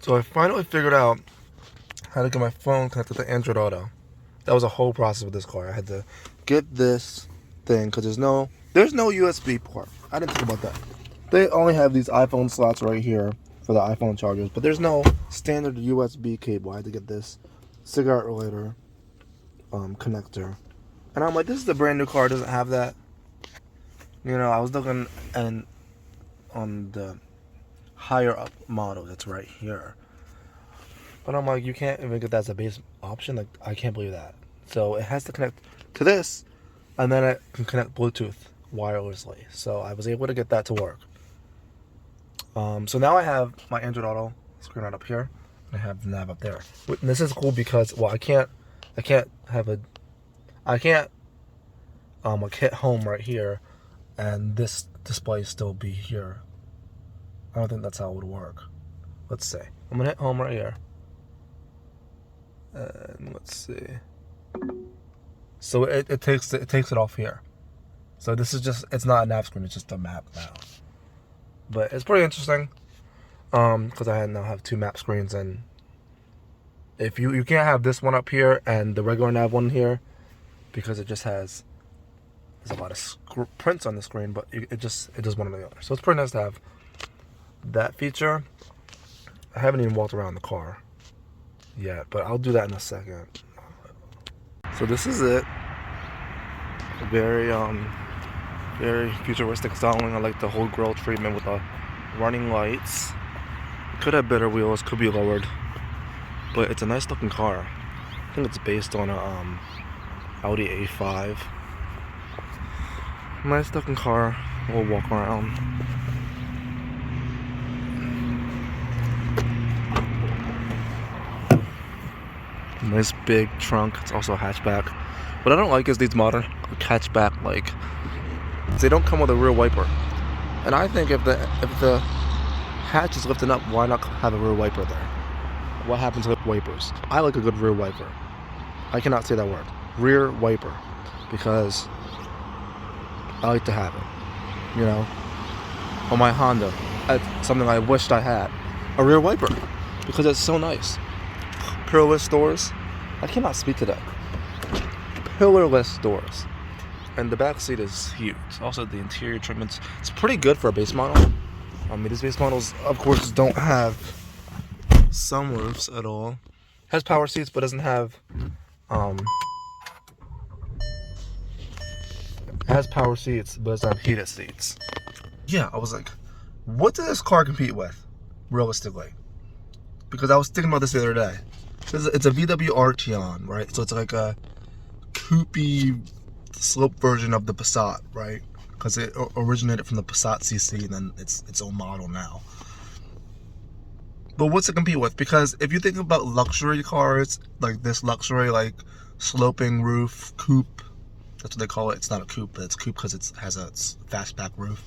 So I finally figured out how to get my phone connected to Android Auto. That was a whole process with this car. I had to get this thing because there's no USB port. I didn't think about that. They only have these iPhone slots right here for the iPhone chargers, but there's no standard USB cable. I had to get this cigarette lighter connector. And I'm like, this is a brand new car, it doesn't have that. You know, I was looking and on the higher up model that's right here. But I'm like, you can't even get that as a base option. Like, I can't believe that. So it has to connect to this, and then it can connect Bluetooth wirelessly. So I was able to get that to work. So now I have my Android Auto screen right up here, and I have the nav up there. And this is cool because, well, I can't like hit home right here, and this display still be here. I don't think that's how it would work. Let's see. I'm gonna hit home right here. And let's see. So it takes it off here. So this is just, it's not a nav screen, it's just a map now. But it's pretty interesting. Because I now have two map screens, and if you can't have this one up here and the regular nav one here, because it just there's a lot of prints on the screen, but it does one or the other. So it's pretty nice to have that feature. I haven't even walked around the car yet, but I'll do that in a second. So this is it. Very futuristic styling. I like the whole grille treatment with the running lights. Could have better wheels, could be lowered, but it's a nice looking car. I think it's based on a Audi A5. Nice looking car. We'll walk around. Nice big trunk. It's also a hatchback. What I don't like is these modern hatchback, like, they don't come with a rear wiper. And I think if the hatch is lifting up, why not have a rear wiper there? What happens with wipers? I like a good rear wiper. I cannot say that word. Rear wiper. Because I like to have it. You know? On my Honda. That's something I wished I had. A rear wiper. Because it's so nice. Pillarless doors. I cannot speak to that. Pillarless doors. And the back seat is huge. Also, the interior treatments, it's pretty good for a base model. I mean, these base models, of course, don't have sunroofs at all. Has power seats, but doesn't have has power seats, but doesn't have heated seats. Yeah, I was like, what does this car compete with, realistically? Because I was thinking about this the other day. It's a VW Arteon, right? So it's like a coupey slope version of the Passat, right? Because it originated from the Passat CC, and then it's its own model now. But what's it compete with? Because if you think about luxury cars, like this luxury, like sloping roof coupe, that's what they call it. It's not a coupe, but it's coupe because it has a fastback roof.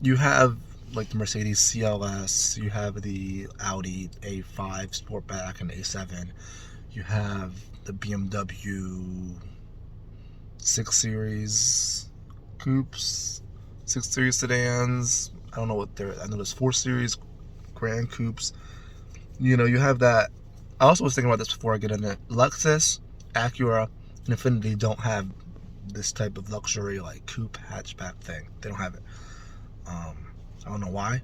You have like the Mercedes CLS, you have the Audi A5 Sportback and A7, you have the BMW 6 Series coupes, 6 Series sedans. I don't know what I know there's 4 Series Grand Coupes. You know, you have that. I also was thinking about this before I get into it. Lexus, Acura, and Infiniti don't have this type of luxury like coupe hatchback thing. They don't have it. I don't know why.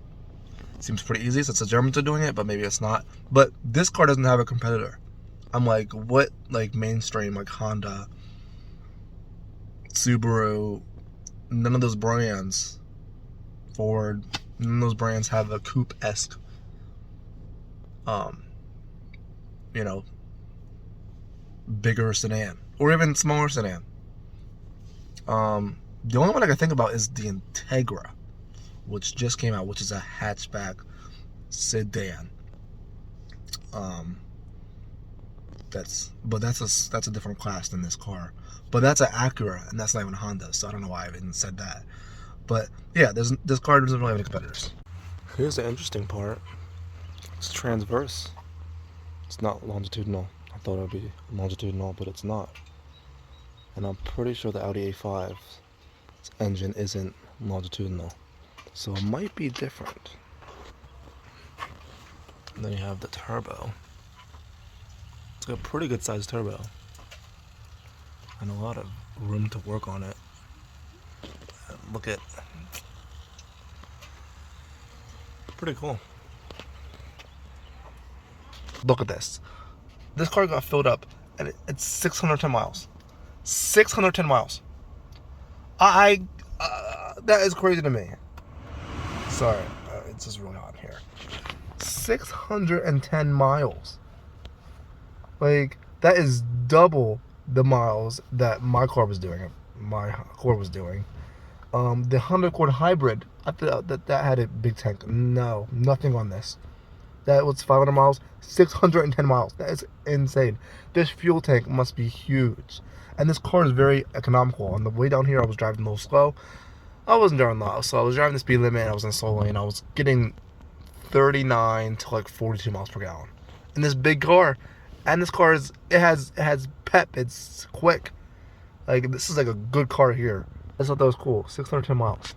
It seems pretty easy since the Germans are doing it, but maybe it's not. But this car doesn't have a competitor. I'm like, what, like mainstream, like Honda, Subaru, none of those brands, Ford, none of those brands have a coupe-esque, you know, bigger sedan, or even smaller sedan. The only one I can think about is the Integra, which just came out, which is a hatchback sedan. That's a different class than this car. But that's an Acura, and that's not even a Honda, so I don't know why I even said that. But yeah, this car doesn't really have any competitors. Here's the interesting part. It's transverse. It's not longitudinal. I thought it would be longitudinal, but it's not. And I'm pretty sure the Audi A5's engine isn't longitudinal. So it might be different. And then you have the turbo. It's got a pretty good sized turbo. And a lot of room to work on it. Look at, pretty cool. Look at this. This car got filled up and it's 610 miles. 610 miles. That is crazy to me. Sorry, it's just really hot here. 610 miles. Like, that is double the miles that my car was doing. The Honda Accord Hybrid, I thought that had a big tank. No, nothing on this. That was 500 miles, 610 miles. That is insane. This fuel tank must be huge. And this car is very economical. On the way down here, I was driving a little slow. I wasn't driving low, so I was driving the speed limit. And I was in slow lane. I was getting 39 to like 42 miles per gallon. In this big car, and this car it has pep. It's quick. Like, this is like a good car here. I thought that was cool. 610 miles.